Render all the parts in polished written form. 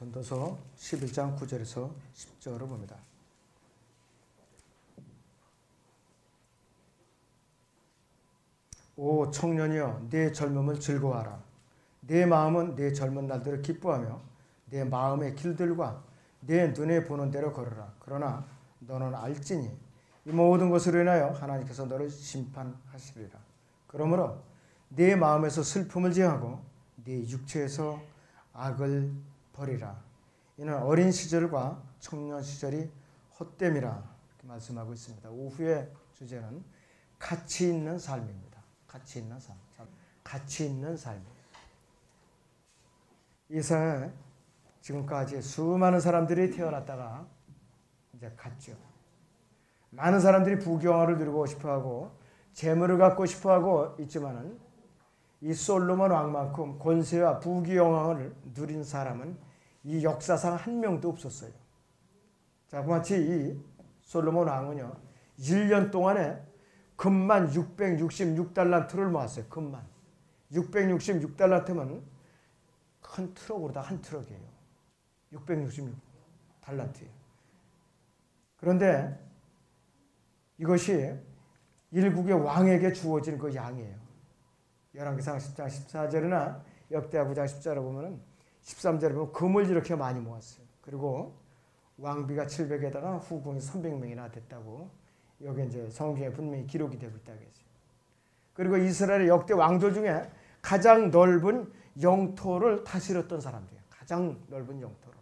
전도서 11장 9절에서 10절을 봅니다. 오 청년이여 내 젊음을 즐거워하라. 내 마음은 내 젊은 날들을 기뻐하며 내 마음의 길들과 내 눈에 보는 대로 걸어라. 그러나 너는 알지니 이 모든 것으로 인하여 하나님께서 너를 심판하시리라. 그러므로 내 마음에서 슬픔을 제하고 네 육체에서 악을 버리라. 이는 어린 시절과 청년 시절이 헛됨이라 이렇게 말씀하고 있습니다. 오후의 주제는 가치 있는 삶입니다. 가치 있는 삶. 가치 있는 삶이에요. 이 세상에 지금까지 수많은 사람들이 태어났다가 이제 갔죠. 많은 사람들이 부귀영화를 누리고 싶어하고 재물을 갖고 싶어하고 있지만은 이 솔로몬 왕만큼 권세와 부귀영화를 누린 사람은 이 역사상 한 명도 없었어요. 자, 마치 이 솔로몬 왕은요, 1년 동안에 금만 666달란트를 모았어요. 금만. 666달란트면 큰 트럭으로다 한 트럭이에요. 666달란트예요. 그런데 이것이 일국의 왕에게 주어진 그 양이에요. 열왕기상 10장 14절이나 역대하 9장 10절에 보면은 13절에 보면 금을 이렇게 많이 모았어요. 그리고 왕비가 700에다가 후궁이 300명이나 됐다고 여기 이제 성경에 분명히 기록이 되고 있다고 했어요. 그리고 이스라엘의 역대 왕들 중에 가장 넓은 영토를 다스렸던 사람들이에요. 가장 넓은 영토를.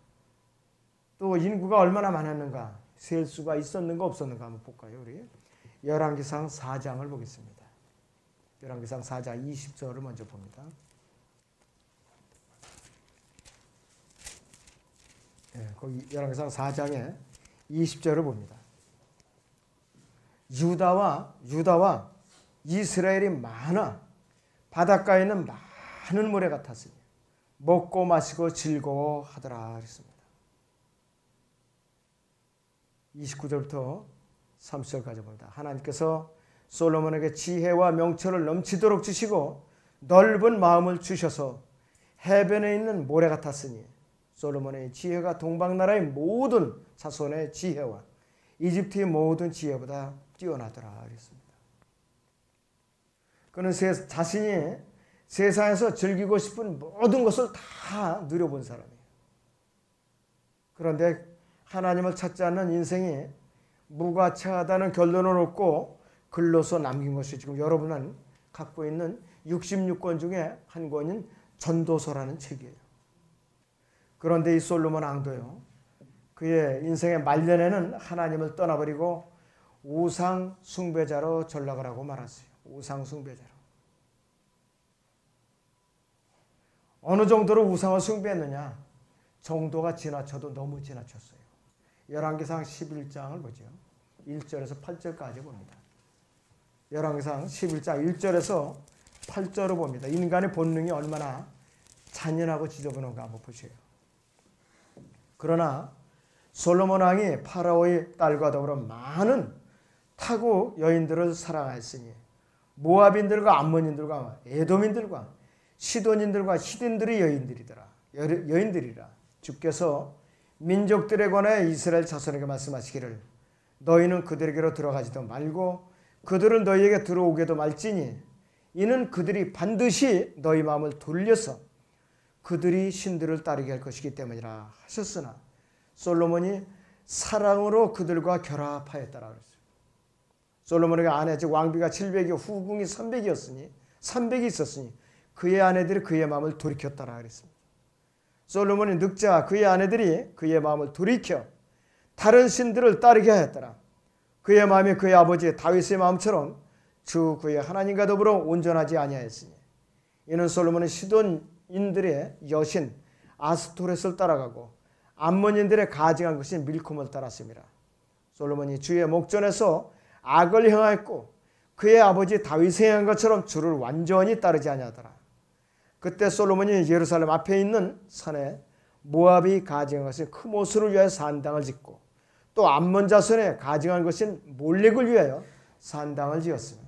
또 인구가 얼마나 많았는가, 셀 수가 있었는가 없었는가 한번 볼까요? 우리 열왕기상 4장을 보겠습니다. 열왕기상 4장 20절을 먼저 봅니다. 거기 열왕기상 4장의 20절을 봅니다. 유다와 이스라엘이 많아 바닷가에 있는 많은 모래 같았으니 먹고 마시고 즐거워하더라 그랬습니다. 29절부터 30절까지 봅니다. 하나님께서 솔로몬에게 지혜와 명철을 넘치도록 주시고 넓은 마음을 주셔서 해변에 있는 모래 같았으니 솔로몬의 지혜가 동방나라의 모든 자손의 지혜와 이집트의 모든 지혜보다 뛰어나더라 그랬습니다. 그는 자신이 세상에서 즐기고 싶은 모든 것을 다 누려본 사람이에요. 그런데 하나님을 찾지 않는 인생이 무가치하다는 결론을 얻고 글로서 남긴 것이 지금 여러분은 갖고 있는 66권 중에 한 권인 전도서라는 책이에요. 그런데 이 솔로몬 왕도요, 그의 인생의 말년에는 하나님을 떠나버리고 우상 숭배자로 전락을 하고 말았어요. 우상 숭배자로. 어느 정도로 우상을 숭배했느냐? 정도가 지나쳐도 너무 지나쳤어요. 열왕기상 11장을 보죠. 1절에서 8절까지 봅니다. 열왕기상 11장 1절에서 8절을 봅니다. 인간의 본능이 얼마나 잔인하고 지저분한가 한번 보세요. 그러나 솔로몬 왕이 파라오의 딸과 더불어 많은 타국 여인들을 사랑하였으니 모압인들과 암몬인들과 에돔인들과 시돈인들과 히딘들의 여인들이라. 주께서 민족들에 관하여 이스라엘 자손에게 말씀하시기를 너희는 그들에게로 들어가지도 말고 그들은 너희에게 들어오게도 말지니 이는 그들이 반드시 너희 마음을 돌려서 그들이 신들을 따르게 할 것이기 때문이라 하셨으나 솔로몬이 사랑으로 그들과 결합하였다라 그랬어요. 솔로몬에게 아내 즉 왕비가 700이요 후궁이 300이 있었으니 그의 아내들이 그의 마음을 돌이켰다라 그랬습니다. 솔로몬이 늙자 그의 아내들이 그의 마음을 돌이켜 다른 신들을 따르게 하였더라. 그의 마음이 그의 아버지 다윗의 마음처럼 주 그의 하나님과 더불어 온전하지 아니하였으니 이는 솔로몬은 시돈인들의 여신 아스토렛을 따라가고 암몬인들의 가증한 것인 밀콤을 따랐습니다. 솔로몬이 주의 목전에서 악을 행하였고 그의 아버지 다윗이 행한 것처럼 주를 완전히 따르지 아니하더라. 그때 솔로몬이 예루살렘 앞에 있는 산에 모압이 가증한 것인 크모스를 위하여 산당을 짓고 또 암몬 자손에 가증한 것인 몰렉을 위하여 산당을 지었으며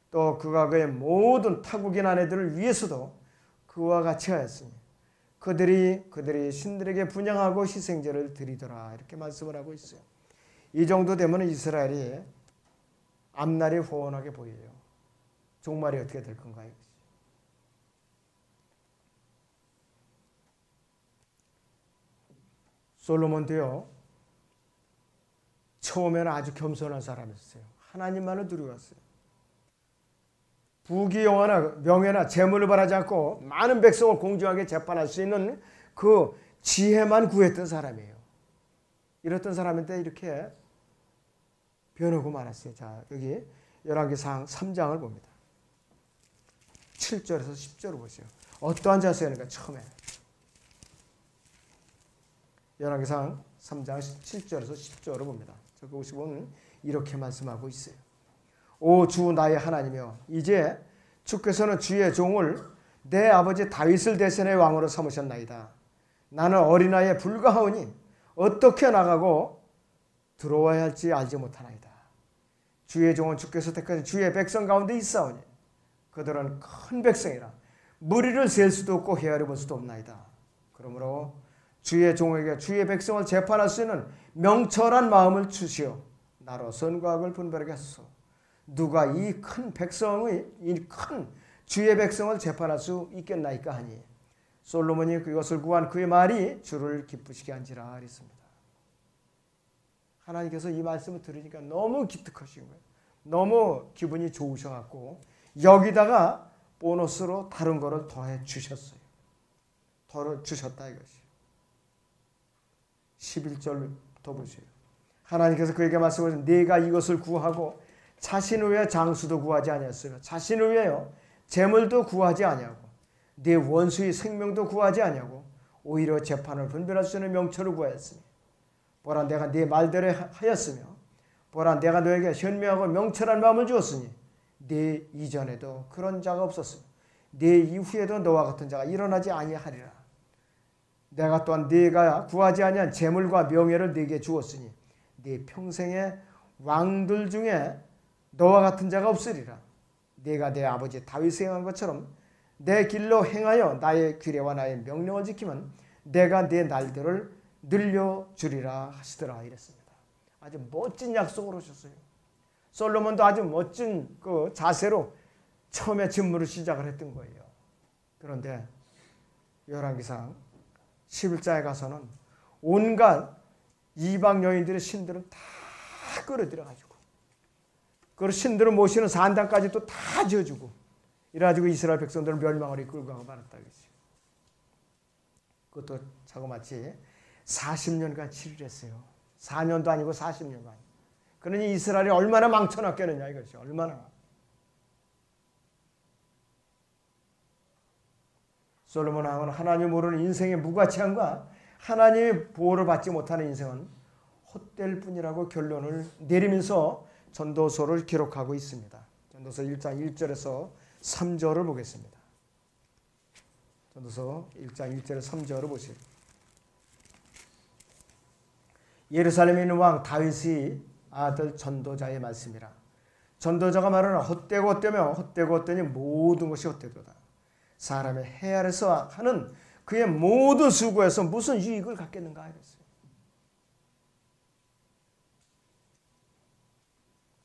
또 그가 그의 모든 타국인 아내들을 위해서도 그와 같이 하였으니 그들이 신들에게 분향하고 희생제를 드리더라. 이렇게 말씀을 하고 있어요. 이 정도 되면 이스라엘이 앞날이 훤하게 보여요. 종말이 어떻게 될 건가요? 솔로몬도요, 처음에는 아주 겸손한 사람이었어요. 하나님만을 두려워했어요. 부귀영화나 명예나 재물을 바라지 않고 많은 백성을 공정하게 재판할 수 있는 그 지혜만 구했던 사람이에요. 이랬던 사람인데 이렇게 변하고 말았어요. 자, 여기 열왕기상 3장을 봅니다. 7절에서 10절을 보세요. 어떠한 자세였는가 처음에. 열왕기상 3장 7절에서 10절을 봅니다. 그것이 보면 이렇게 말씀하고 있어요. 오 주 나의 하나님이여, 이제 주께서는 주의 종을 내 아버지 다윗을 대신해 왕으로 삼으셨나이다. 나는 어린아이에 불과하오니 어떻게 나가고 들어와야 할지 알지 못하나이다. 주의 종은 주께서 택하신 주의 백성 가운데 있사오니 그들은 큰 백성이라 무리를 셀 수도 없고 헤아려 볼 수도 없나이다. 그러므로 주의 종에게 주의 백성을 재판할 수 있는 명철한 마음을 주시어 나로 선과 악을 분별하게 하소서. 누가 이 큰 백성의 이 큰 주의 백성을 재판할 수 있겠나이까 하니 솔로몬이 그것을 구한 그의 말이 주를 기쁘시게 한지라 그랬습니다. 하나님께서 이 말씀을 들으니까 너무 기특하신 거예요. 너무 기분이 좋으셔갖고 여기다가 보너스로 다른 거를 더해 주셨어요. 더 주셨다 이것이. 11절 더 보세요. 하나님께서 그에게 말씀하신 네가 이것을 구하고 자신을 위해 장수도 구하지 아니했으며 자신을 위하여 재물도 구하지 아니하고 네 원수의 생명도 구하지 아니하고 오히려 재판을 분별할 수 있는 명철을 구하였으니 보라 내가 네 말대로 하였으며 보라 내가 너에게 현명하고 명철한 마음을 주었으니 네 이전에도 그런 자가 없었으며 네 이후에도 너와 같은 자가 일어나지 아니하리라. 내가 또한 네가 구하지 아니한 재물과 명예를 네게 주었으니 네 평생의 왕들 중에 너와 같은 자가 없으리라. 네가 내 아버지 다윗이 행한 것처럼 내 길로 행하여 나의 규례와 나의 명령을 지키면 내가 네 날들을 늘려주리라 하시더라 이랬습니다. 아주 멋진 약속을 하셨어요. 솔로몬도 아주 멋진 그 자세로 처음에 직무를 시작을 했던 거예요. 그런데 열왕기상 11장에 가서는 온갖 이방 여인들의 신들은 다 끌어들여가지고 그 신들을 모시는 산당까지 또 다 지어주고 이래가지고 이스라엘 백성들은 멸망을 이끌고 가고 말았다. 그것도 자그마치 40년간 치르랬어요. 4년도 아니고 40년간. 그러니 이스라엘이 얼마나 망쳐놨겠느냐 이것이. 얼마나. 솔로몬 왕은 하나님 모르는 인생의 무가치함과 하나님의 보호를 받지 못하는 인생은 헛될 뿐이라고 결론을 내리면서 전도서를 기록하고 있습니다. 전도서 1장 1절에서 3절을 보겠습니다. 전도서 1장 1절에서 3절을 보세요. 예루살렘에 있는 왕 다윗의 아들 전도자의 말씀이라. 전도자가 말하는 헛되고 헛되며 헛되고 헛되니 모든 것이 헛되도다. 사람의 해 아래서 하는 그의 모든 수고에서 무슨 유익을 갖겠는가 이랬어요.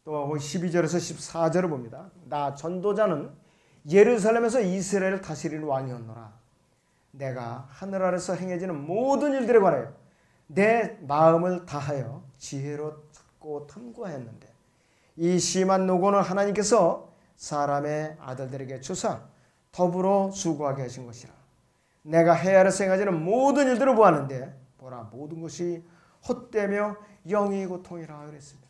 또 12절에서 14절을 봅니다. 나 전도자는 예루살렘에서 이스라엘을 다스리는 왕이었노라. 내가 하늘 아래서 행해지는 모든 일들에 관하여 내 마음을 다하여 지혜로 찾고 탐구하였는데 이 심한 노고는 하나님께서 사람의 아들들에게 주사 더불어 수고하게 하신 것이라. 내가 해 아래서 행하지는 모든 일들을 보았는데 보라 모든 것이 헛되며 영의 고통이라 그랬습니다.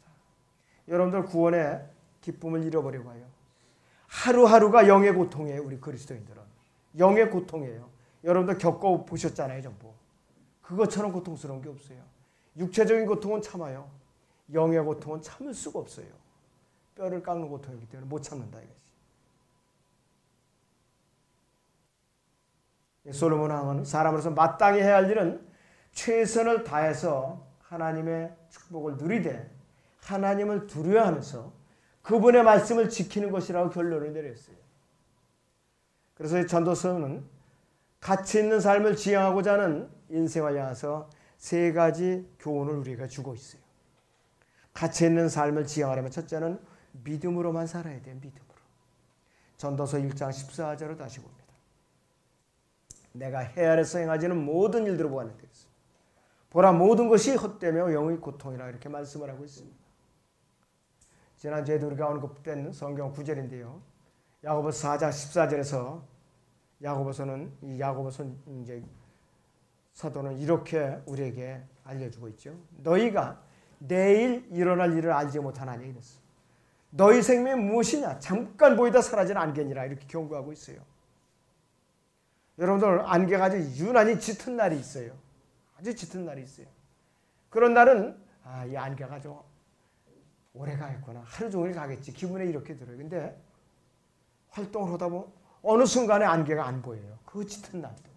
여러분들 구원의 기쁨을 잃어버리고 와요. 하루하루가 영의 고통이에요. 우리 그리스도인들은. 영의 고통이에요. 여러분들 겪어보셨잖아요. 전부. 그것처럼 고통스러운 게 없어요. 육체적인 고통은 참아요. 영의 고통은 참을 수가 없어요. 뼈를 깎는 고통이기 때문에 못 참는다 이것이. 솔로몬 왕은 사람으로서 마땅히 해야 할 일은 최선을 다해서 하나님의 축복을 누리되 하나님을 두려워하면서 그분의 말씀을 지키는 것이라고 결론을 내렸어요. 그래서 전도서는 가치 있는 삶을 지향하고자 하는 인생을 향해서 세 가지 교훈을 우리가 주고 있어요. 가치 있는 삶을 지향하려면 첫째는 믿음으로만 살아야 돼요. 믿음으로. 전도서 1장 14절을 다시 봅니다. 내가 해 아래서 행하지는 모든 일들을 보았는데 보라 모든 것이 헛되며 영의 고통이라 이렇게 말씀을 하고 있습니다. 지난주에도 우리가 언급된 성경 구절인데요. 야고보서 4장 14절에서 야고보서는 이 야고보서 이제 사도는 이렇게 우리에게 알려주고 있죠. 너희가 내일 일어날 일을 알지 못하나니 이랬어. 너희 생명이 무엇이냐? 잠깐 보이다 사라지는 안개니라 이렇게 경고하고 있어요. 여러분들 안개가 아주 유난히 짙은 날이 있어요. 아주 짙은 날이 있어요. 그런 날은 이 안개가 좀 오래 가겠구나. 하루 종일 가겠지. 기분에 이렇게 들어요. 근데 활동을 하다 보면 어느 순간에 안개가 안 보여요. 그 짙은 날도.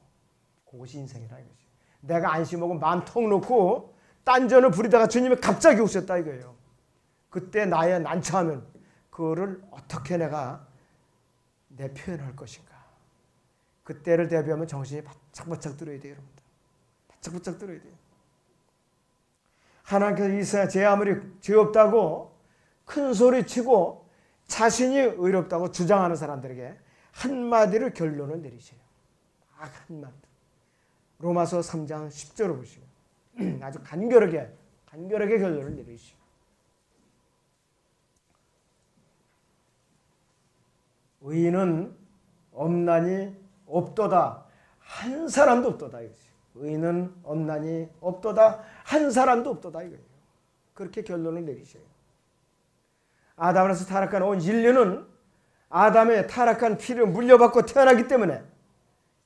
그것이 인생이라 이거죠. 내가 안심하고 마음 턱 놓고 딴전을 부리다가 주님이 갑자기 오셨다 이거예요. 그때 나의 난처하면 그거를 어떻게 내가 내 표현할 것인가. 그때를 대비하면 정신이 바짝바짝 들어야 돼요. 여러분들. 바짝바짝 들어야 돼요. 하나님께서 이스라엘 죄 아무리 죄 없다고 큰 소리 치고 자신이 의롭다고 주장하는 사람들에게 한마디로 결론을 내리셔요. 한마디. 로마서 3장 10절을 보시고 아주 간결하게 결론을 내리시오. 의인은 없나니 없도다. 한 사람도 없도다. 이거지. 의인은 없나니 없도다. 한 사람도 없도다. 이거예요. 그렇게 결론을 내리셔요. 아담에서 타락한 온 인류는 아담의 타락한 피를 물려받고 태어나기 때문에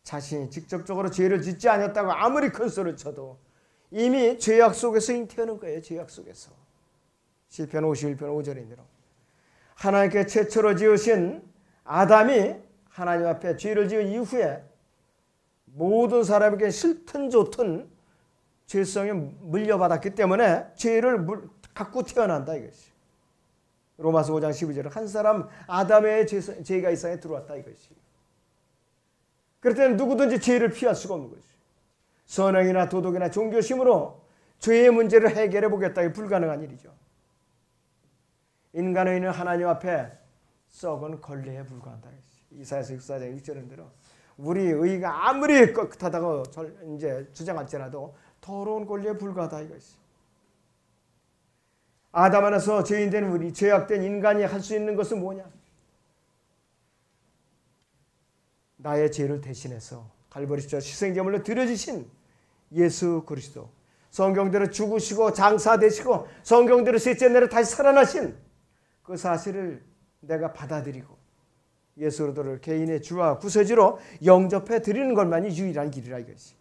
자신이 직접적으로 죄를 짓지 않았다고 아무리 큰 소리를 쳐도 이미 죄악 속에서 잉태하는 거예요. 죄악 속에서. 시편 51편 5절인대로 하나님께 최초로 지으신 아담이 하나님 앞에 죄를 지은 이후에 모든 사람에게 싫든 좋든 죄성에 물려받았기 때문에 죄를 갖고 태어난다 이것이. 로마서 5장 12절은 한 사람 아담의 죄가 이 세상에 들어왔다 이것이. 그럴 때는 누구든지 죄를 피할 수가 없는 것이. 선행이나 도덕이나 종교심으로 죄의 문제를 해결해 보겠다. 이게 불가능한 일이죠. 인간의 의는 하나님 앞에 썩은 걸레에 불과한다. 이사야서 64장 6절인 대로 우리 의가 아무리 끗끗하다고 이제 주장할지라도 더러운 권리에 불과하다 이것이. 아담 안에서 죄인된 우리 죄악된 인간이 할 수 있는 것은 뭐냐? 나의 죄를 대신해서 갈보리 십자가 희생제물로 드려지신 예수 그리스도, 성경대로 죽으시고 장사되시고 성경대로 셋째 날에 다시 살아나신 그 사실을 내가 받아들이고 예수를 개인의 주와 구세주로 영접해 드리는 것만이 유일한 길이라 이것이.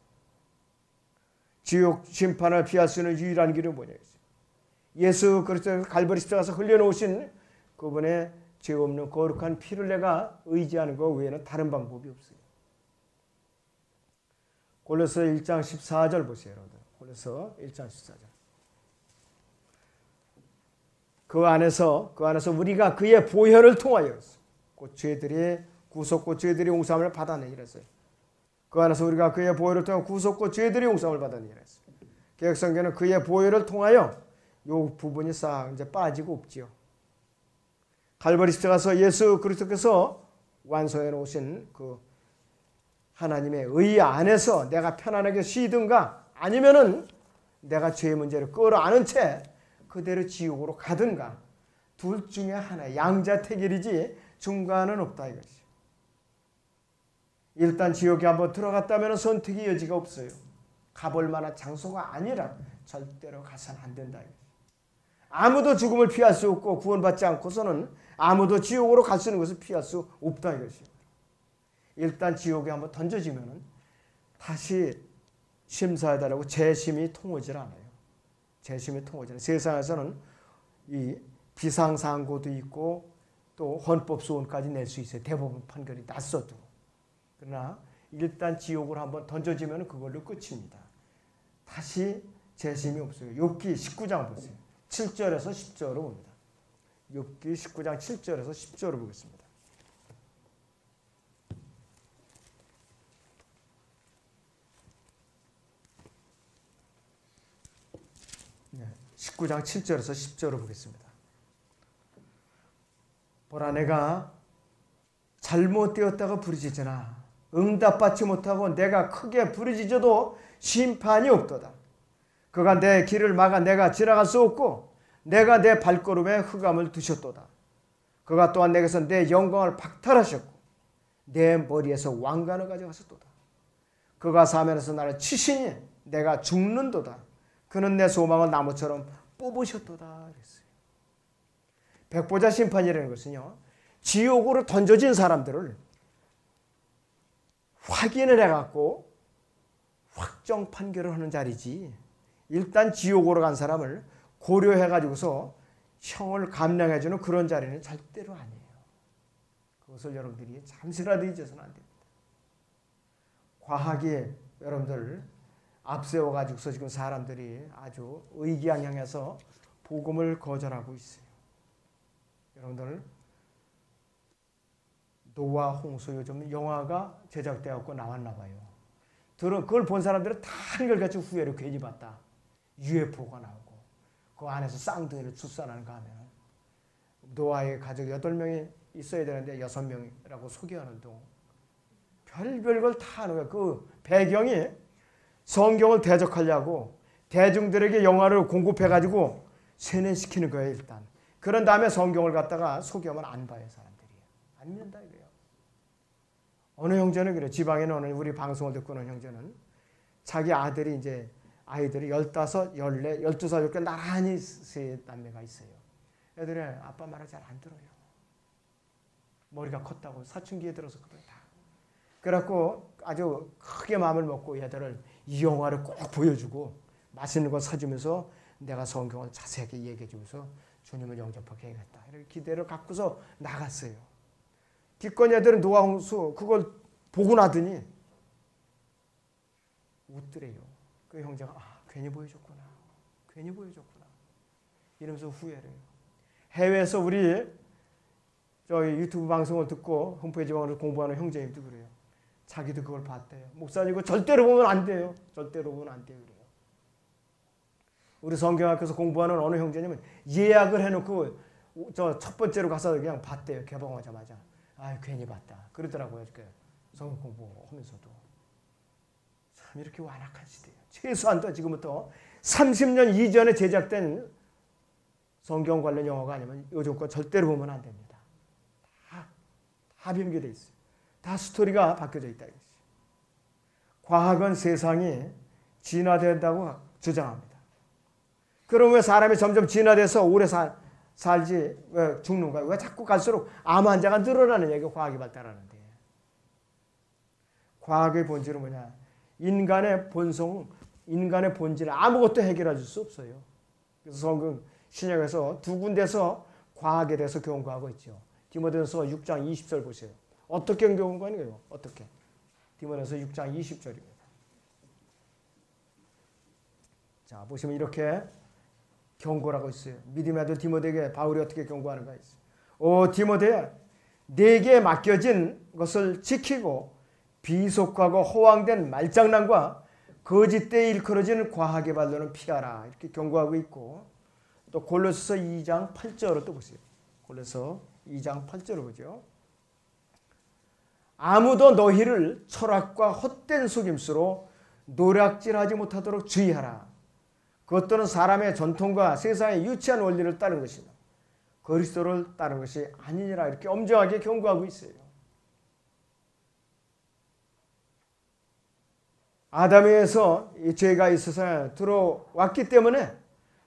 지옥 심판을 피할 수 있는 유일한 길은 뭐냐 이것이. 예수 그리스도 갈보리 십자가에서 흘려놓으신 그분의 죄 없는 거룩한 피를 내가 의지하는 것 외에는 다른 방법이 없어요. 골로새 1장 14절 보세요. 여러분들. 골로새 1장 14절. 그 안에서 우리가 그의 보혈을 통하여 곧 죄들이 구속고 죄들이 용서함을 받아내니 이랬어요. 그 안에서 우리가 그의 보혈을 통하여 구속고 죄들이 용서함을 받아내니 이랬어요. 개혁성경은 그의 보혈을 통하여 이 부분이 싹 이제 빠지고 없지요. 갈보리 십자가에서 예수 그리스도께서 완성해 놓으신 그 하나님의 의 안에서 내가 편안하게 쉬든가 아니면은 내가 죄의 문제를 끌어안은 채 그대로 지옥으로 가든가 둘 중에 하나 양자택일이지 중간은 없다 이것이. 일단 지옥에 한번 들어갔다면 선택의 여지가 없어요. 가볼 만한 장소가 아니라 절대로 가서는 안 된다 이것이. 아무도 죽음을 피할 수 없고 구원받지 않고서는 아무도 지옥으로 갈 수 있는 것을 피할 수 없다 이것이. 일단 지옥에 한번 던져지면 다시 심사해달라고 재심이 통하지 않아요. 재심이 통하지 않아요. 세상에서는 이 비상상고도 있고 또 헌법소원까지 낼 수 있어요. 대법원 판결이 났어도. 그러나 일단 지옥으로 한번 던져지면 그걸로 끝입니다. 다시 재심이 없어요. 욥기 19장 보세요. 7절에서 10절로 봅니다. 욥기 19장 7절에서 10절을 보겠습니다. 19장 7절에서 10절을 보겠습니다. 보라, 내가 잘못되었다고 부르짖으나 응답받지 못하고 내가 크게 부르짖어도 심판이 없도다. 그가 내 길을 막아 내가 지나갈 수 없고 내가 내 발걸음에 흑암을 두셨도다. 그가 또한 내게서 내 영광을 박탈하셨고 내 머리에서 왕관을 가져가셨도다. 그가 사면에서 나를 치시니 내가 죽는도다. 그는 내 소망을 나무처럼 뽑으셨도다. 그랬어요. 백보자 심판이라는 것은요, 지옥으로 던져진 사람들을 확인을 해갖고 확정 판결을 하는 자리지, 일단 지옥으로 간 사람을 고려해가지고서 형을 감량해주는 그런 자리는 절대로 아니에요. 그것을 여러분들이 잠시라도 잊어서는 안 됩니다. 과학이 여러분들 앞세워가지고서 지금 사람들이 아주 의기양양해서 복음을 거절하고 있어요. 여러분들, 노아 홍수 요즘 영화가 제작되었고 나왔나 봐요. 그걸 본 사람들은 다 한결같이 후회를 괜히 봤다. UFO가 나오고 그 안에서 쌍둥이를 출산하는 거 하면 노아의 가족 8명이 있어야 되는데 6명이라고 소개하는 동 별별 걸 다 하는 거예요. 그 배경이 성경을 대적하려고 대중들에게 영화를 공급해가지고 세뇌시키는 거예요. 일단 그런 다음에 성경을 갖다가 소개하면 안 봐요. 사람들이 안 믿는다 이거예요. 어느 형제는 그래요. 지방에는 어느 우리 방송을 듣고 있는 형제는 자기 아들이 이제 아이들이 15, 14, 12살 이렇게 나란히 세 남매가 있어요. 애들이 아빠 말을 잘 안 들어요. 머리가 컸다고 사춘기에 들어서 그래요. 그래갖고 아주 크게 마음을 먹고 애들을 이 영화를 꼭 보여주고 맛있는 거 사주면서 내가 성경을 자세하게 얘기해주면서 주님을 영접하게 해야겠다. 이렇게 기대를 갖고서 나갔어요. 기껏 애들은 노아 홍수 그걸 보고 나더니 웃더래요. 그 형제가 괜히 보여줬구나. 괜히 보여줬구나. 이러면서 후회를 해요. 해외에서 우리 저희 유튜브 방송을 듣고 홈페이지방으로 공부하는 형제님도 그래요. 자기도 그걸 봤대요. 목사님 이거 절대로 보면 안 돼요. 절대로 보면 안 돼요. 그래요. 우리 성경학교에서 공부하는 어느 형제님은 예약을 해놓고 저 첫 번째로 가서 그냥 봤대요. 개봉하자마자. 괜히 봤다. 그러더라고요. 성경 공부하면서도. 참 이렇게 완악한 시대예요. 최소한도 지금부터 30년 이전에 제작된 성경 관련 영화가 아니면 요즘 거 절대로 보면 안 됩니다. 다 변개되어 있어요. 다 스토리가 바뀌어져 있다. 과학은 세상이 진화된다고 주장합니다. 그럼 왜 사람이 점점 진화돼서 오래 살지 왜 죽는가? 왜 자꾸 갈수록 암 환자가 늘어나는 얘기가 과학이 발달하는데. 과학의 본질은 뭐냐? 인간의 본성, 인간의 본질 아무것도 해결해 줄 수 없어요. 그래서 성경 신약에서 두 군데서 과학에 대해서 경고하고 있죠. 디모데전서 6장 20절 보세요. 어떻게 경고하는 거예요? 어떻게? 디모데전서 6장 20절입니다. 자, 보시면 이렇게 경고를 하고 있어요. 믿음의 아들 디모데에게 바울이 어떻게 경고하는가 있어요. 오 디모데야, 내게 맡겨진 것을 지키고 비속하고 허황된 말장난과 거짓되이 일컬어지는 과학의 반론은 피하라. 이렇게 경고하고 있고 또 골로새서 2장 8절을 또 보세요. 골로새서 2장 8절을 보죠. 아무도 너희를 철학과 헛된 속임수로 노략질하지 못하도록 주의하라. 그것들은 사람의 전통과 세상의 유치한 원리를 따른 것이다. 그리스도를 따른 것이 아니니라. 이렇게 엄정하게 경고하고 있어요. 아담에서 이 죄가 있어서 들어왔기 때문에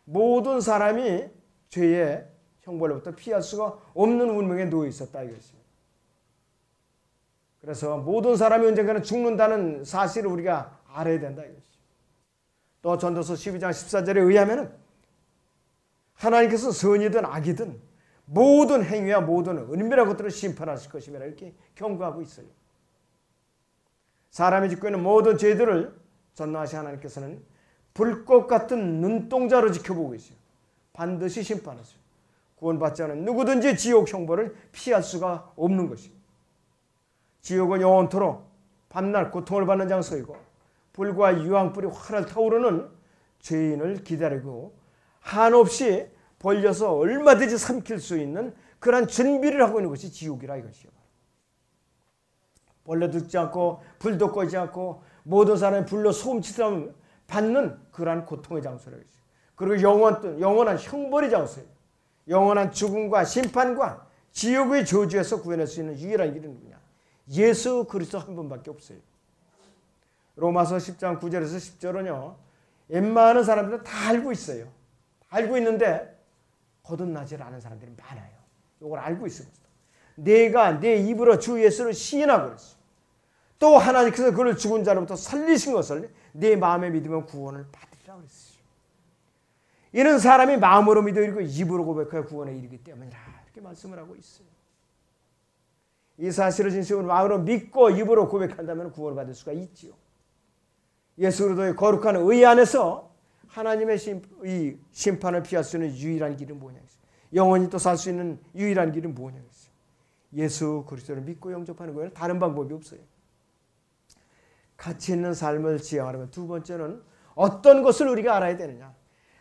모든 사람이 죄의 형벌로부터 피할 수가 없는 운명에 놓여 있었다 이것입니다. 그래서 모든 사람이 언젠가는 죽는다는 사실을 우리가 알아야 된다 이것입니다. 또 전도서 12장 14절에 의하면 하나님께서 선이든 악이든 모든 행위와 모든 은밀한 것들을 심판하실 것이며 이렇게 경고하고 있어요. 사람이 짓고 있는 모든 죄들을 전능하신 하나님께서는 불꽃 같은 눈동자로 지켜보고 계세요. 반드시 심판하세요. 구원받지 않은 누구든지 지옥 형벌을 피할 수가 없는 것입니다. 지옥은 영원토록 밤낮 고통을 받는 장소이고 불과 유황불이 활활 타오르는 죄인을 기다리고 한없이 벌려서 얼마든지 삼킬 수 있는 그런 준비를 하고 있는 것이 지옥이라 이것이요. 벌레도 죽지 않고 불도 꺼지지 않고 모든 사람이 불로 소음치담 받는 그러한 고통의 장소라고 했어요. 그리고 영원한 형벌의 장소예요. 영원한 죽음과 심판과 지옥의 저주에서 구해낼 수 있는 유일한 길은 누구냐? 예수 그리스도 한 분밖에 없어요. 로마서 10장 9절에서 10절은요. 웬만한 사람들은 다 알고 있어요. 다 알고 있는데 거듭나지 않은 사람들이 많아요. 이걸 알고 있습니다. 내가 내 입으로 주 예수를 시인하고 그랬어. 또 하나님께서 그를 죽은 자로부터 살리신 것을 내 마음에 믿으면 구원을 받으리라고 그랬어요. 이는 사람이 마음으로 믿어 이르고 입으로 고백하여 구원에 이르기 때문이라 이렇게 말씀을 하고 있어요. 이 사실을 진심으로 마음으로 믿고 입으로 고백한다면 구원을 받을 수가 있지요. 예수 그리스도의 거룩한 의 안에서 하나님의 심판을 피할 수 있는 유일한 길은 뭐냐? 영원히 또 살 수 있는 유일한 길은 뭐냐? 예수 그리스도를 믿고 영접하는 거예요. 다른 방법이 없어요. 가치 있는 삶을 지향하려면 두 번째는 어떤 것을 우리가 알아야 되느냐?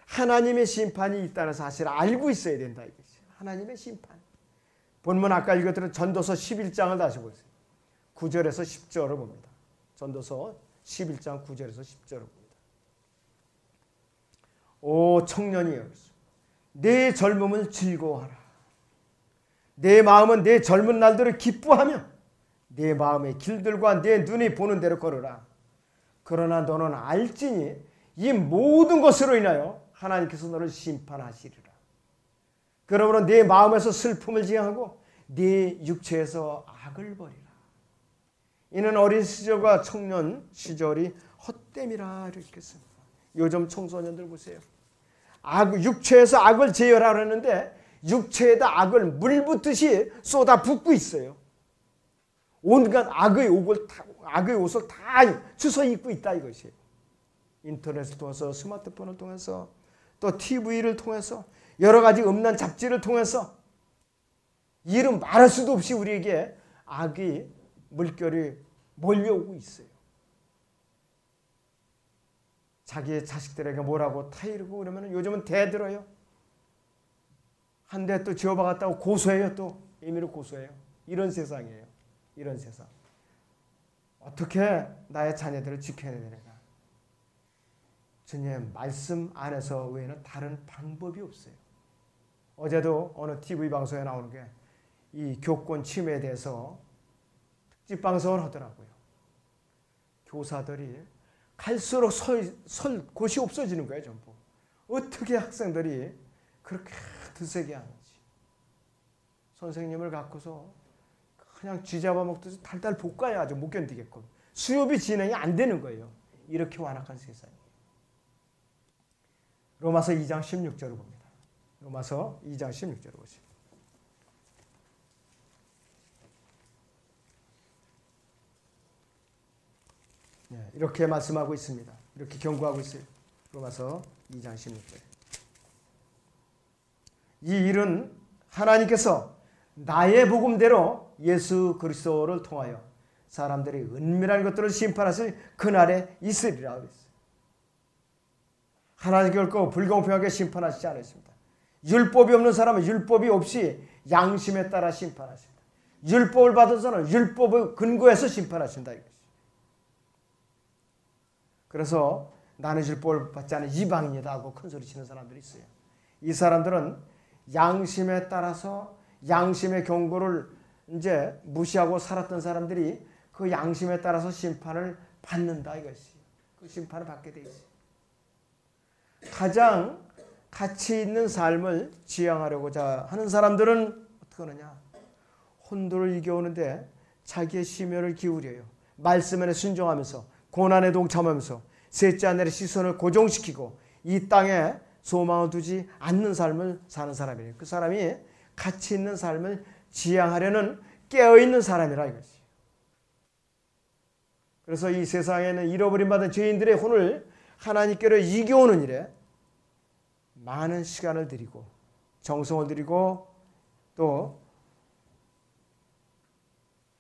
하나님의 심판이 있다는 사실을 알고 있어야 된다 이거죠. 하나님의 심판. 본문 아까 읽었던 전도서 11장을 다시 보세요. 9절에서 10절을 봅니다. 전도서 11장 9절에서 10절을 봅니다. 오 청년이여 내 젊음을 즐거워하라. 내 마음은 내 젊은 날들을 기뻐하며 내 마음의 길들과 내 눈이 보는 대로 걸으라. 그러나 너는 알지니 이 모든 것으로 인하여 하나님께서 너를 심판하시리라. 그러므로 내 마음에서 슬픔을 지향하고 네 육체에서 악을 버리라. 이는 어린 시절과 청년 시절이 헛됨이라 이렇게 씁니다. 요즘 청소년들 보세요. 육체에서 악을 제어하라 했는데 육체에다 악을 물붓듯이 쏟아붓고 있어요. 온갖 악의 옷을 다 주워 입고 있다 이것이에요. 인터넷을 통해서 스마트폰을 통해서 또 TV를 통해서 여러 가지 음란 잡지를 통해서 이름 말할 수도 없이 우리에게 악의 물결이 몰려오고 있어요. 자기의 자식들에게 뭐라고 타이르고 그러면 요즘은 대들어요. 한 대 또 지어박았다고 고소해요. 또 임의로 고소해요. 이런 세상이에요. 이런 세상. 어떻게 나의 자녀들을 지켜야 되는가? 주님 말씀 안에서 외에는 다른 방법이 없어요. 어제도 어느 TV 방송에 나오는 게 이 교권 침해에 대해서 특집 방송을 하더라고요. 교사들이 갈수록 설 곳이 없어지는 거예요. 전부. 어떻게 학생들이 그렇게 드세게 하는지. 선생님을 갖고서 그냥 쥐잡아 먹듯이 달달 볶아야 아주 못 견디겠고 수업이 진행이 안 되는 거예요. 이렇게 완악한 세상이에요. 로마서 2장 16절을 봅니다. 로마서 2장 16절을 보세요. 이렇게 말씀하고 있습니다. 이렇게 경고하고 있어요. 로마서 2장 16절. 이 일은 하나님께서 나의 복음대로 예수 그리스도를 통하여 사람들이 은밀한 것들을 심판하실 그날에 있으리라 그랬어요. 하나님 결코 불공평하게 심판하시지 않으십니다. 율법이 없는 사람은 율법이 없이 양심에 따라 심판하십니다. 율법을 받은 사람은 율법의 근거에서 심판하신다 이것이. 그래서 나는 율법을 받지 않은 이방인이다 하고 큰소리 치는 사람들이 있어요. 이 사람들은 양심에 따라서 양심의 경고를 이제 무시하고 살았던 사람들이 그 양심에 따라서 심판을 받는다 이것이. 그 심판을 받게 돼 있어요. 가장 가치 있는 삶을 지향하려고자 하는 사람들은 어떻게 하느냐? 혼돈을 이겨오는데 자기의 심혈을 기울여요. 말씀에 순종하면서 고난에 동참하면서 셋째 아내의 시선을 고정시키고 이 땅에 소망을 두지 않는 삶을 사는 사람이에요. 그 사람이 가치 있는 삶을 지향하려는 깨어있는 사람이라 이것이에요. 그래서 이 세상에는 잃어버림 받은 죄인들의 혼을 하나님께로 이겨오는 일에 많은 시간을 들이고 정성을 들이고 또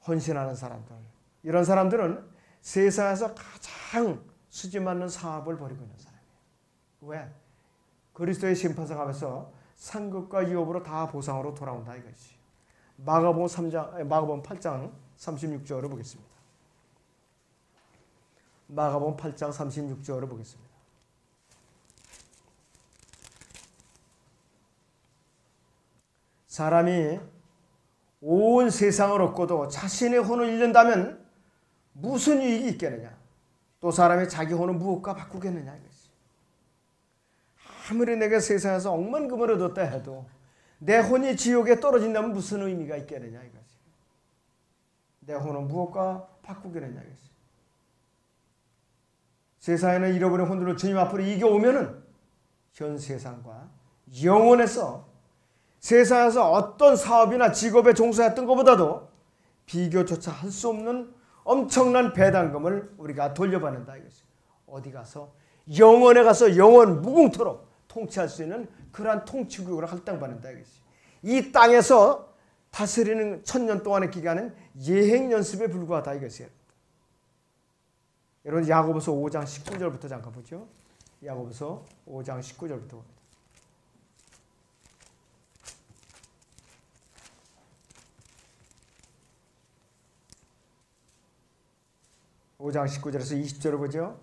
헌신하는 사람들. 이런 사람들은 세상에서 가장 수지 맞는 사업을 벌이고 있는 사람이에요. 왜? 그리스도의 심판상 하면서 상급과 유업으로 다 보상으로 돌아온다 이것이. 마가복음 8장 36절을 보겠습니다. 마가복음 8장 36절을 보겠습니다. 사람이 온 세상을 얻고도 자신의 혼을 잃는다면 무슨 유익이 있겠느냐? 또 사람이 자기 혼을 무엇과 바꾸겠느냐 이것이. 아무리 내가 세상에서 억만금을 얻었다 해도 내 혼이 지옥에 떨어진다면 무슨 의미가 있겠느냐 이것이. 내 혼은 무엇과 바꾸겠느냐 이것이. 세상에는 잃어버린 혼들을 주님 앞으로 이겨오면은 현 세상과 영원에서 세상에서 어떤 사업이나 직업에 종사했던 것보다도 비교조차 할 수 없는 엄청난 배당금을 우리가 돌려받는다 이것이. 어디 가서 영원에 가서 영원 무궁토록 통치할 수 있는 그러한 통치국으로 할당받는다 이것이. 이 땅에서 다스리는 1000년 동안의 기간은 예행 연습에 불과하다 이것이에요. 여러분 야고보서 5장 19절부터 잠깐 보죠. 야고보서 5장 19절부터 봅니다. 5장 19절에서 20절을 보죠.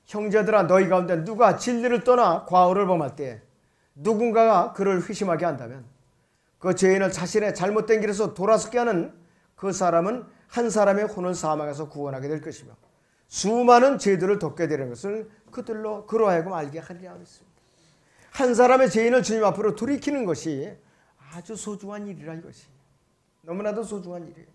형제들아 너희 가운데 누가 진리를 떠나 과오를 범할 때 누군가가 그를 회심하게 한다면 그 죄인을 자신의 잘못된 길에서 돌아서게 하는 그 사람은 한 사람의 혼을 사망에서 구원하게 될 것이며 수많은 죄들을 덮게 되는 것을 그로 하여금 알게 하리라 했습니다. 한 사람의 죄인을 주님 앞으로 돌이키는 것이 아주 소중한 일이라 이것이. 너무나도 소중한 일이에요.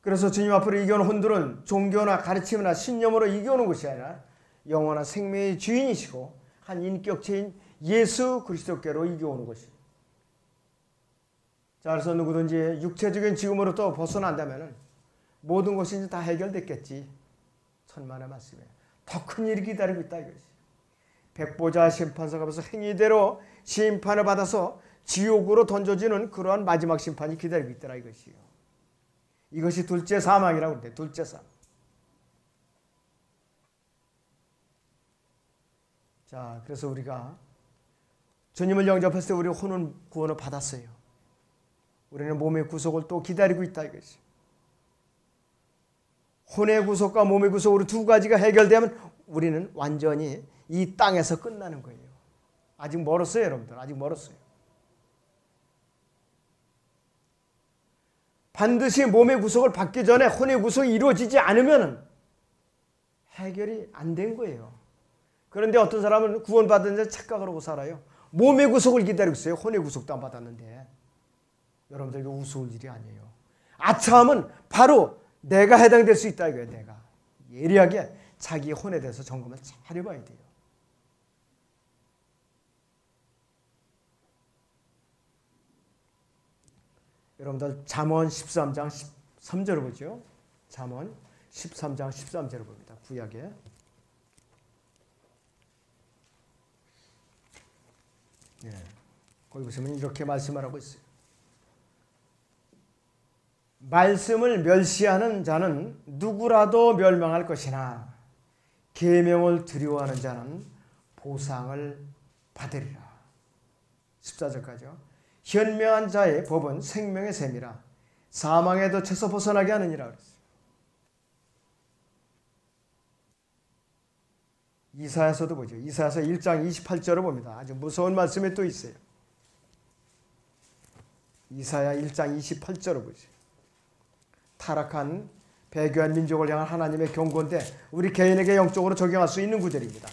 그래서 주님 앞으로 이겨오는 혼들은 종교나 가르침이나 신념으로 이겨오는 것이 아니라 영원한 생명의 주인이시고 한 인격체인 예수 그리스도께로 이겨오는 것입니다. 자, 그래서 누구든지 육체적인 지금으로부터 벗어난다면 모든 것이 이제 다 해결됐겠지. 천만의 말씀이에요. 더 큰 일이 기다리고 있다 이것이. 백보자 심판석 앞에서 행위대로 심판을 받아서 지옥으로 던져지는 그러한 마지막 심판이 기다리고 있더라 이것이요. 이것이 둘째 사망이라고 그러는데 둘째 사망. 자, 그래서 우리가 주님을 영접했을 때 우리 혼은 구원을 받았어요. 우리는 몸의 구속을 또 기다리고 있다 이것이. 혼의 구속과 몸의 구속으로 두 가지가 해결되면 우리는 완전히 이 땅에서 끝나는 거예요. 아직 멀었어요 여러분들. 아직 멀었어요. 반드시 몸의 구속을 받기 전에 혼의 구속이 이루어지지 않으면 해결이 안 된 거예요. 그런데 어떤 사람은 구원받은 데 착각을 하고 살아요. 몸의 구속을 기다리고 있어요. 혼의 구속도 안 받았는데. 여러분들 이거 우스울 일이 아니에요. 아차하면 바로 내가 해당될 수 있다 이거예요. 내가 예리하게 자기 혼에 대해서 점검을 잘 해봐야 돼요. 여러분들 잠언 13장 13절을 보죠. 잠언 13장 13절을 봅니다. 구약에. 네. 거기 보시면 이렇게 말씀을 하고 있어요. 말씀을 멸시하는 자는 누구라도 멸망할 것이나 계명을 두려워하는 자는 보상을 받으리라. 14절까지요. 현명한 자의 법은 생명의 샘이라 사망의 덫에서 벗어나게 하느니라 그랬어요. 이사야서도 보죠. 이사야서 1장 28절을 봅니다. 아주 무서운 말씀이 또 있어요. 이사야 1장 28절을 보죠. 타락한 배교한 민족을 향한 하나님의 경고인데 우리 개인에게 영적으로 적용할 수 있는 구절입니다.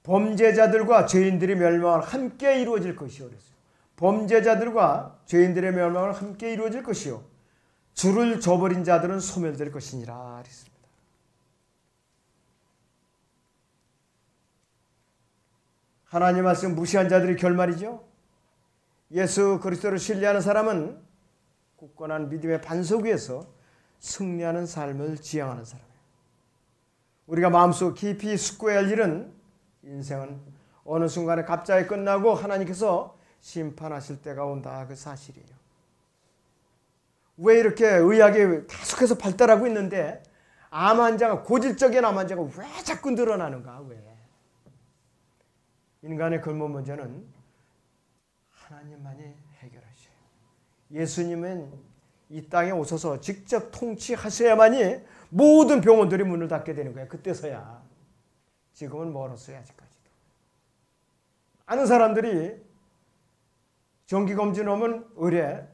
범죄자들과 죄인들의 멸망을 함께 이루어질 것이요. 그랬어요. 범죄자들과 죄인들의 멸망을 함께 이루어질 것이요. 주를 저버린 자들은 소멸될 것이니라 그랬습니다. 하나님 말씀 무시한 자들이 결말이죠. 예수 그리스도를 신뢰하는 사람은 굳건한 믿음의 반석 위에서 승리하는 삶을 지향하는 사람이에요. 우리가 마음속 깊이 숙고해야 할 일은 인생은 어느 순간에 갑자기 끝나고 하나님께서 심판하실 때가 온다 그 사실이에요. 왜 이렇게 의학이 계속해서 발달하고 있는데 암 환자가, 고질적인 암 환자가 왜 자꾸 늘어나는가? 왜? 인간의 근본 문제는 하나님만이 해결하셔요. 예수님은 이 땅에 오셔서 직접 통치하셔야만이 모든 병원들이 문을 닫게 되는 거예요. 그때서야. 지금은 멀었어요. 아직까지도. 많은 사람들이 정기검진 오면 의뢰,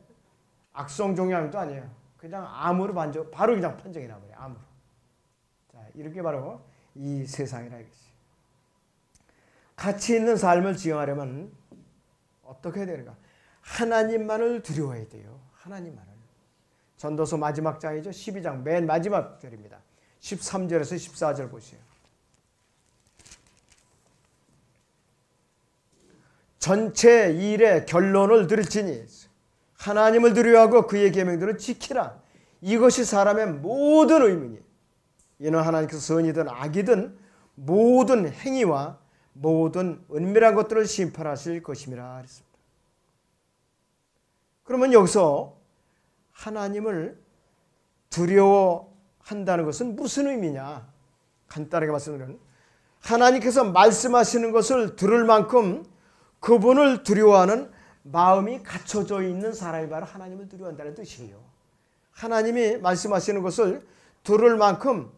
악성 종양도 아니에요. 그냥 암으로 바로 그냥 판정이 나버려요. 암으로. 자, 이렇게 바로 이 세상이라 이것이. 가치 있는 삶을 지향하려면 어떻게 해야 되는가? 하나님만을 두려워해야 돼요. 하나님만을. 전도서 마지막 장이죠. 12장 맨 마지막 절입니다. 13절에서 14절 보세요. 전체 일의 결론을 들을지니 하나님을 두려워하고 그의 계명들을 지키라. 이것이 사람의 모든 의문이에요. 이는 하나님께서 선이든 악이든 모든 행위와 모든 은밀한 것들을 심판하실 것임이라 했습니다. 그러면 여기서 하나님을 두려워한다는 것은 무슨 의미냐? 간단하게 말씀드리면 하나님께서 말씀하시는 것을 들을 만큼 그분을 두려워하는 마음이 갖춰져 있는 사람이 바로 하나님을 두려워한다는 뜻이에요. 하나님이 말씀하시는 것을 들을 만큼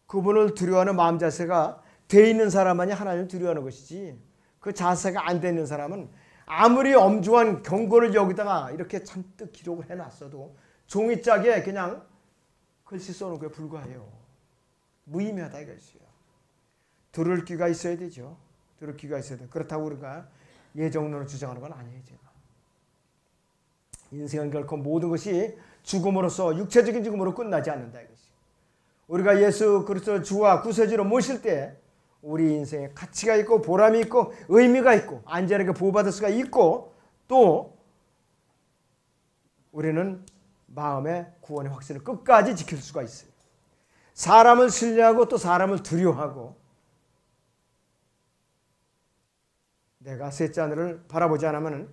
그분을 두려워하는 마음 자세가 돼 있는 사람만이 하나님을 두려워하는 것이지, 그 자세가 안 돼 있는 사람은 아무리 엄중한 경고를 여기다가 이렇게 잔뜩 기록을 해놨어도 종이짝에 그냥 글씨 써놓은 거에 불과해요. 무의미하다 이것이에요. 들을 귀가 있어야 되죠. 들을 귀가 있어야 돼. 그렇다고 우리가 예정론을 주장하는 건 아니에요. 제가. 인생은 결코 모든 것이 죽음으로써 육체적인 죽음으로 끝나지 않는다 이것이. 우리가 예수 그리스도 주와 구세주로 모실 때 우리 인생에 가치가 있고 보람이 있고 의미가 있고 안전하게 보호받을 수가 있고, 또 우리는 마음의 구원의 확신을 끝까지 지킬 수가 있어요. 사람을 신뢰하고 또 사람을 두려워하고 내가 셋째 하늘을 바라보지 않으면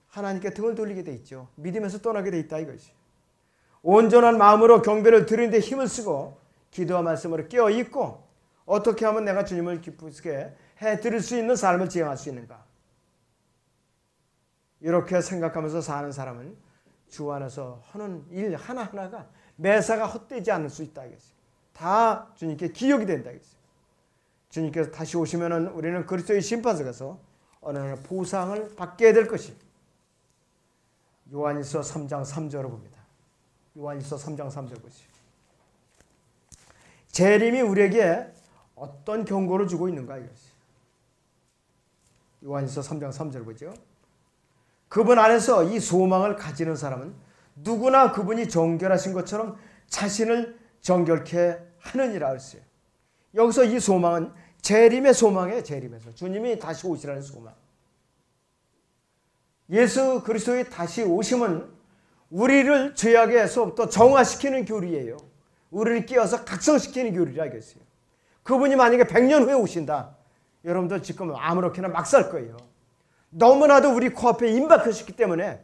하나님께 등을 돌리게 돼 있죠. 믿으면서 떠나게 돼 있다 이것이. 온전한 마음으로 경배를 드리는데 힘을 쓰고 기도와 말씀으로 깨어 있고 어떻게 하면 내가 주님을 기쁘게 해드릴 수 있는 삶을 지향할 수 있는가? 이렇게 생각하면서 사는 사람은 주 안에서 하는 일 하나하나가 매사가 헛되지 않을 수 있다 이것이. 다 주님께 기억이 된다 이것이. 주님께서 다시 오시면은 우리는 그리스도의 심판서 가서 어느 날 보상을 받게 될 것이. 요한일서 3장 3절을 봅니다. 요한일서 3장 3절 보시죠. 재림이 우리에게 어떤 경고를 주고 있는가 이것이. 요한일서 3장 3절 보죠. 그분 안에서 이 소망을 가지는 사람은 누구나 그분이 정결하신 것처럼 자신을 정결케 하느니라 했어요. 여기서 이 소망은 재림의 소망이에요. 재림에서 주님이 다시 오시라는 소망. 예수 그리스도의 다시 오심은 우리를 죄악에서부터 정화시키는 교리예요. 우리를 끼워서 각성시키는 교리라 이것이에요. 그분이 만약에 100년 후에 오신다. 여러분들 지금 아무렇게나 막 살 거예요. 너무나도 우리 코앞에 임박하셨기 때문에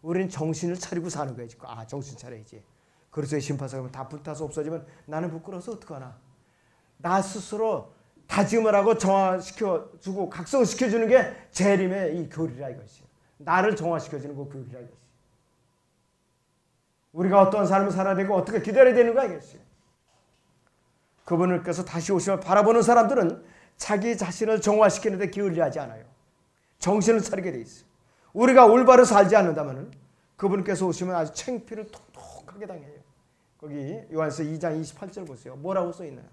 우리는 정신을 차리고 사는 거예요. 지금. 아, 정신 차려야지. 그리스도의 심판서가 다 불타서 없어지면 나는 부끄러워서 어떡하나. 나 스스로 다짐을 하고 정화시켜주고 각성시켜주는 게 재림의 이 교리라 이것이에요. 나를 정화시켜주는 그 교리라 이것이에요. 우리가 어떤 삶을 살아야 되고 어떻게 기다려야 되는 거야 이것이에요. 그분께서 다시 오시면 바라보는 사람들은 자기 자신을 정화시키는 데 기울이지 않아요. 정신을 차리게 돼 있어요. 우리가 올바로 살지 않는다면 그분께서 오시면 아주 창피를 톡톡하게 당해요. 거기 요한서 2장 28절 보세요. 뭐라고 써있나요?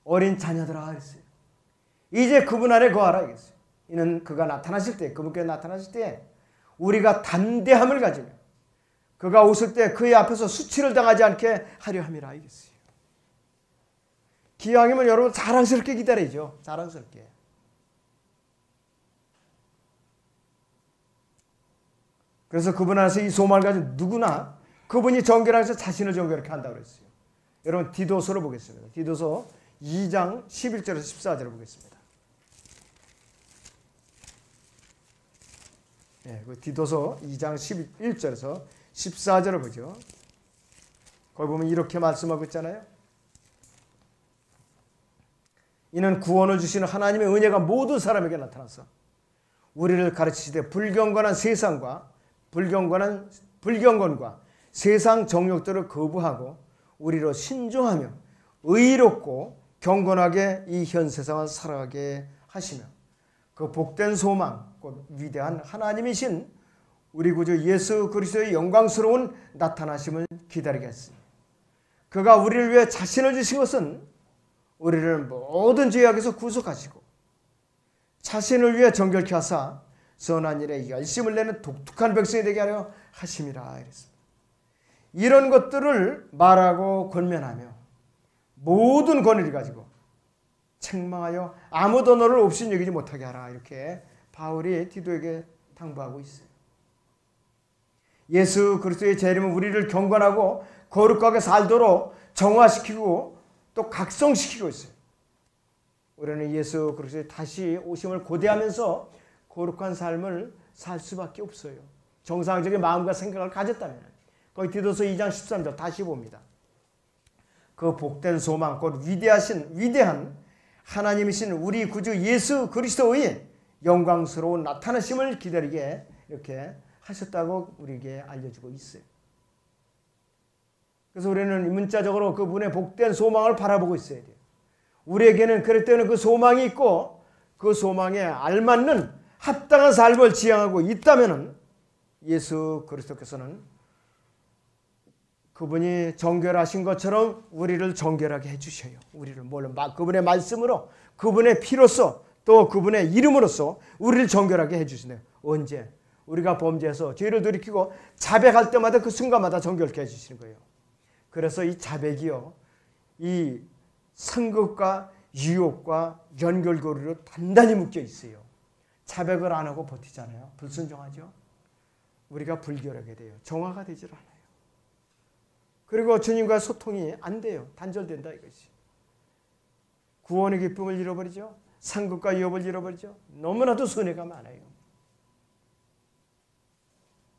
어린 자녀들아 그랬어요. 이제 그분 안에 거하라 이랬어요. 이는 그가 나타나실 때, 그분께 나타나실 때 우리가 담대함을 가지며 그가 오실 때 그의 앞에서 수치를 당하지 않게 하려 함이라 이랬어요. 기왕이면 여러분 자랑스럽게 기다리죠. 자랑스럽게. 그래서 그분 안에서 이 소망을 가진 누구나 그분이 정결하셔서 자신을 정결하게 한다고 그랬어요. 여러분 디도서를 보겠습니다. 디도서 2장 11절에서 14절을 보겠습니다. 네, 그 디도서 2장 11절에서 14절을 보죠. 거기 보면 이렇게 말씀하고 있잖아요. 이는 구원을 주시는 하나님의 은혜가 모든 사람에게 나타나서 우리를 가르치시되 불경건한 세상과 불경건과 세상 정욕들을 거부하고 우리로 신중하며 의롭고 경건하게 이 현 세상을 살아가게 하시며 그 복된 소망, 곧 위대한 하나님이신 우리 구주 예수 그리스도의 영광스러운 나타나심을 기다리게 했습니다. 그가 우리를 위해 자신을 주신 것은 우리를 모든 죄악에서 구속하시고 자신을 위해 정결케 하사 선한 일에 열심을 내는 독특한 백성이 되게 하려 하심이라 이랬습니다. 이런 것들을 말하고 권면하며 모든 권위를 가지고 책망하여 아무도 너를 없인 여기지 못하게 하라 이렇게 바울이 디도에게 당부하고 있어요. 예수 그리스도의 재림은 우리를 경건하고 거룩하게 살도록 정화시키고 또 각성시키고 있어요. 우리는 예수 그리스도의 다시 오심을 고대하면서 거룩한 삶을 살 수밖에 없어요. 정상적인 마음과 생각을 가졌다면. 거기 디도서 2장 13절 다시 봅니다. 그 복된 소망 곧 위대한 하나님이신 우리 구주 예수 그리스도의 영광스러운 나타나심을 기다리게 이렇게 하셨다고 우리에게 알려주고 있어요. 그래서 우리는 문자적으로 그분의 복된 소망을 바라보고 있어야 돼요. 우리에게는 그럴 때는 그 소망이 있고 그 소망에 알맞는 합당한 삶을 지향하고 있다면 예수 그리스도께서는 그분이 정결하신 것처럼 우리를 정결하게 해주셔요. 우리를 그분의 말씀으로 그분의 피로써 또 그분의 이름으로써 우리를 정결하게 해주시네요. 언제? 우리가 범죄해서 죄를 돌이키고 자백할 때마다 그 순간마다 정결케 해주시는 거예요. 그래서 이 자백이요, 이 상급과 유혹과 연결고리로 단단히 묶여 있어요. 자백을 안 하고 버티잖아요. 불순종하죠. 우리가 불결하게 돼요. 정화가 되질 않아요. 그리고 주님과 소통이 안 돼요. 단절된다 이것이. 구원의 기쁨을 잃어버리죠. 상급과 유업을 잃어버리죠. 너무나도 손해가 많아요.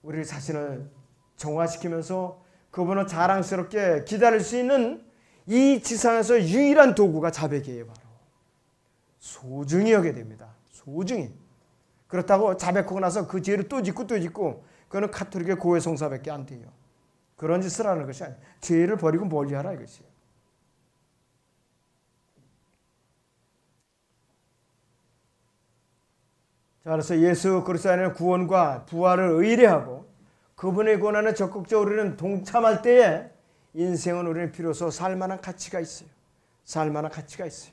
우리 자신을 정화시키면서 그분을 자랑스럽게 기다릴 수 있는 이 지상에서 유일한 도구가 자백이에요. 바로 소중히 여겨야 됩니다. 소중히. 그렇다고 자백하고 나서 그 죄를 또 짓고 그거는 가톨릭의 고해성사밖에 안 돼요. 그런 짓을 하는 것이 아니에요. 죄를 버리고 멀리하라 이것이에요. 자, 그래서 예수 그리스도 안에는 구원과 부활을 의뢰하고 그분의 고난에 적극적으로 우리는 동참할 때에 인생은 우리는 비로소 살만한 가치가 있어요. 살만한 가치가 있어요.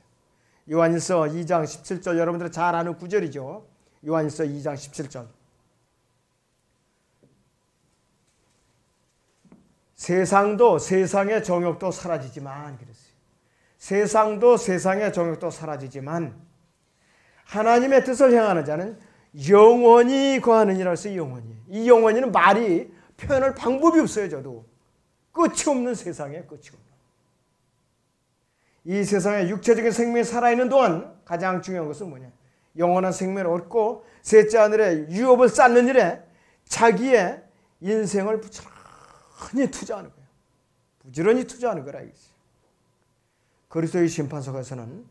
요한일서 2장 17절 여러분들이 잘 아는 구절이죠. 요한일서 2장 17절. 세상도 세상의 정욕도 사라지지만 그랬어요. 세상도 세상의 정욕도 사라지지만 하나님의 뜻을 행하는 자는 영원히 거하느니라 해서 영원히. 이 영원히는 말이 표현할 방법이 없어요. 저도. 끝이 없는 세상에 끝이 없는. 이 세상에 육체적인 생명이 살아있는 동안 가장 중요한 것은 뭐냐. 영원한 생명을 얻고 셋째 하늘에 유업을 쌓는 일에 자기의 인생을 부지런히 투자하는 거예요. 부지런히 투자하는 거라 이거지. 그리스도의 심판석에서는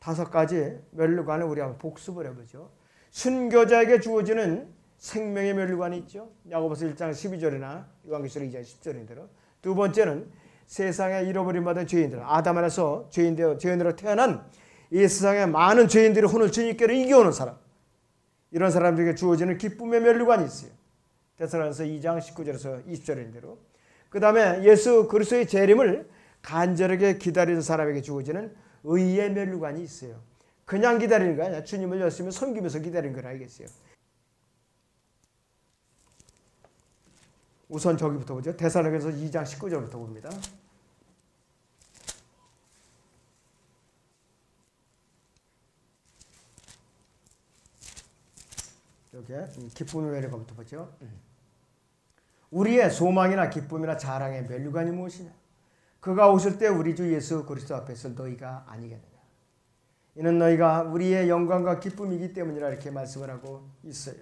5가지 면류관을 우리 한번 복습을 해보죠. 순교자에게 주어지는 생명의 면류관이 있죠. 야고보서 1장 12절이나 요한계시록 2장 10절인대로. 두 번째는 세상에 잃어버림 받은 죄인들, 아담 안에서 죄인으로 태어난 이 세상의 많은 죄인들이 오늘 주님께로 이겨오는 사람, 이런 사람들에게 주어지는 기쁨의 면류관이 있어요. 데살로니가서 2장 19절에서 20절인대로. 그 다음에 예수 그리스도의 재림을 간절하게 기다리는 사람에게 주어지는 의의 면류관이 있어요. 그냥 기다리는 거 아니야. 주님을 열심히 섬기면서 기다리는 걸 알겠어요. 우선 저기부터 보죠. 데살로니가서 2장 19절부터 봅니다. 이렇게 기쁨의 면류관부터 보죠. 우리의 소망이나 기쁨이나 자랑의 면류관이 무엇이냐? 그가 오실 때 우리 주 예수 그리스도 앞에서 너희가 아니겠느냐. 이는 너희가 우리의 영광과 기쁨이기 때문이라 이렇게 말씀을 하고 있어요.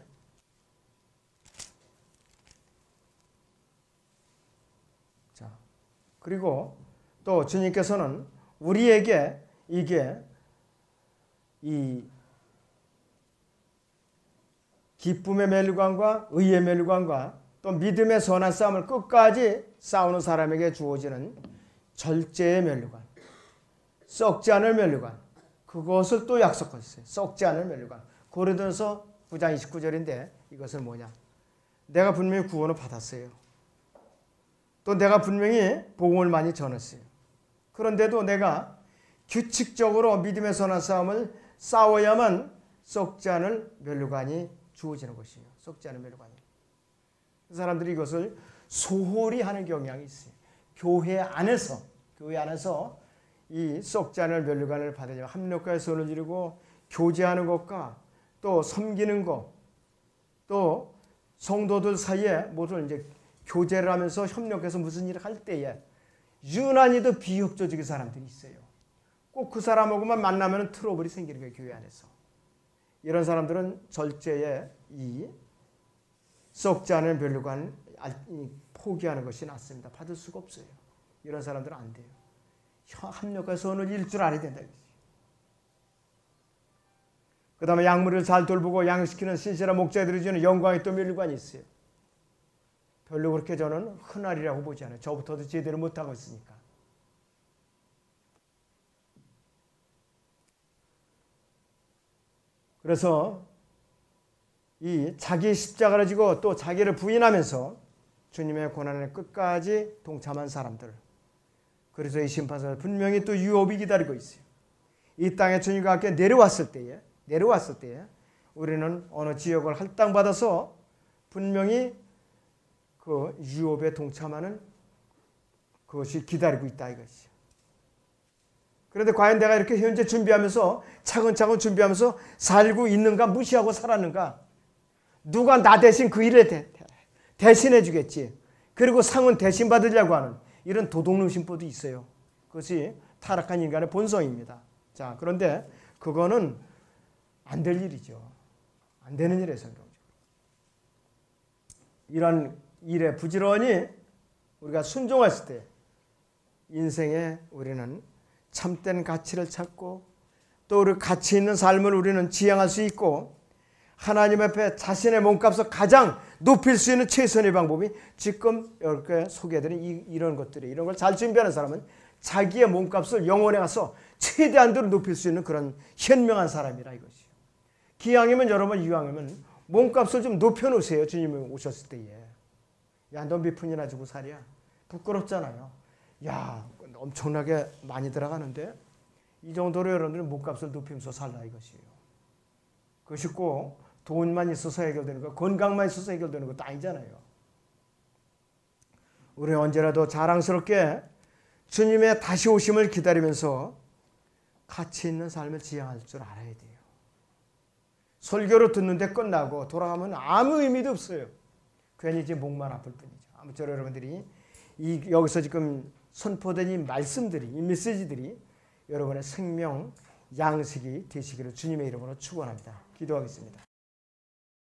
자, 그리고 또 주님께서는 우리에게 이게 이 기쁨의 멸관과 의의 멸관과 또 믿음의 선한 싸움을 끝까지 싸우는 사람에게 주어지는 절제의 멸관, 썩지 않을 멸관, 그것을 또 약속하셨어요. 썩지 않을 멸관. 고린도전서 9장 29절인데 이것은 뭐냐? 내가 분명히 구원을 받았어요. 또 내가 분명히 복음을 많이 전했어요. 그런데도 내가 규칙적으로 믿음의 선한 싸움을 싸워야만 썩지 않을 멸관이 주어지는 것이에요. 썩지 않은 멸관이. 그 사람들이 이것을 소홀히 하는 경향이 있어요. 교회 안에서 이 썩지 않을 멸관을 받으려면 합력과의 손을 이루고 교제하는 것과 또 섬기는 것, 또 성도들 사이에 모두 이제 교제를 하면서 협력해서 무슨 일을 할 때에 유난히도 비협조적인 사람들이 있어요. 꼭 그 사람하고만 만나면 트러블이 생기는 거예요. 교회 안에서. 이런 사람들은 절제에 이 썩지 않은 멸관 포기하는 것이 낫습니다. 받을 수가 없어요. 이런 사람들은 안 돼요. 합력과 선을 잃을 줄 알아야 된다. 그 다음에 양무리를 잘 돌보고 양육시키는 신실한 목자들이 주는 영광이 또 멸관이 있어요. 별로 그렇게 저는 흔할이라고 보지 않아요. 저부터도 제대로 못하고 있으니까. 그래서 이 자기 십자가를 지고 또 자기를 부인하면서 주님의 고난의 끝까지 동참한 사람들. 그래서 이 심판사를 분명히 또 유업이 기다리고 있어요. 이 땅에 주님과 함께 내려왔을 때에 우리는 어느 지역을 할당받아서 분명히 그 유업에 동참하는 그것이 기다리고 있다 이것이죠. 그런데 과연 내가 이렇게 현재 준비하면서 차근차근 준비하면서 살고 있는가, 무시하고 살았는가? 누가 나 대신 그 일을 대신해 주겠지. 그리고 상은 대신 받으려고 하는 이런 도둑놈심보도 있어요. 그것이 타락한 인간의 본성입니다. 자, 그런데 그거는 안 될 일이죠. 안 되는 일이에요, 성경적으로. 이런 일에 부지런히 우리가 순종했을 때 인생에 우리는 참된 가치를 찾고 또 우리 가치 있는 삶을 우리는 지향할 수 있고 하나님 앞에 자신의 몸값을 가장 높일 수 있는 최선의 방법이 지금 이렇게 소개해드린 이런 것들이 이런 걸 잘 준비하는 사람은 자기의 몸값을 영혼에 가서 최대한대로 높일 수 있는 그런 현명한 사람이라 이것이요. 기왕이면 여러분 이왕이면 몸값을 좀 높여놓으세요. 주님이 오셨을 때에. 야, 너 몇 푼이나 주고 살이야? 부끄럽잖아요. 야, 엄청나게 많이 들어가는데 이 정도로 여러분들이 몸값을 높이면서 살라 이것이에요. 그것이 꼭 돈만 있어서 해결되는 거, 건강만 있어서 해결되는 것도 아니잖아요. 우리는 언제라도 자랑스럽게 주님의 다시 오심을 기다리면서 가치 있는 삶을 지향할 줄 알아야 돼요. 설교로 듣는데 끝나고 돌아가면 아무 의미도 없어요. 괜히 이제 목만 아플 뿐이죠. 아무쪼록 여러분들이 여기서 지금 선포된 이 말씀들이, 이 메시지들이 여러분의 생명 양식이 되시기를 주님의 이름으로 축원합니다. 기도하겠습니다.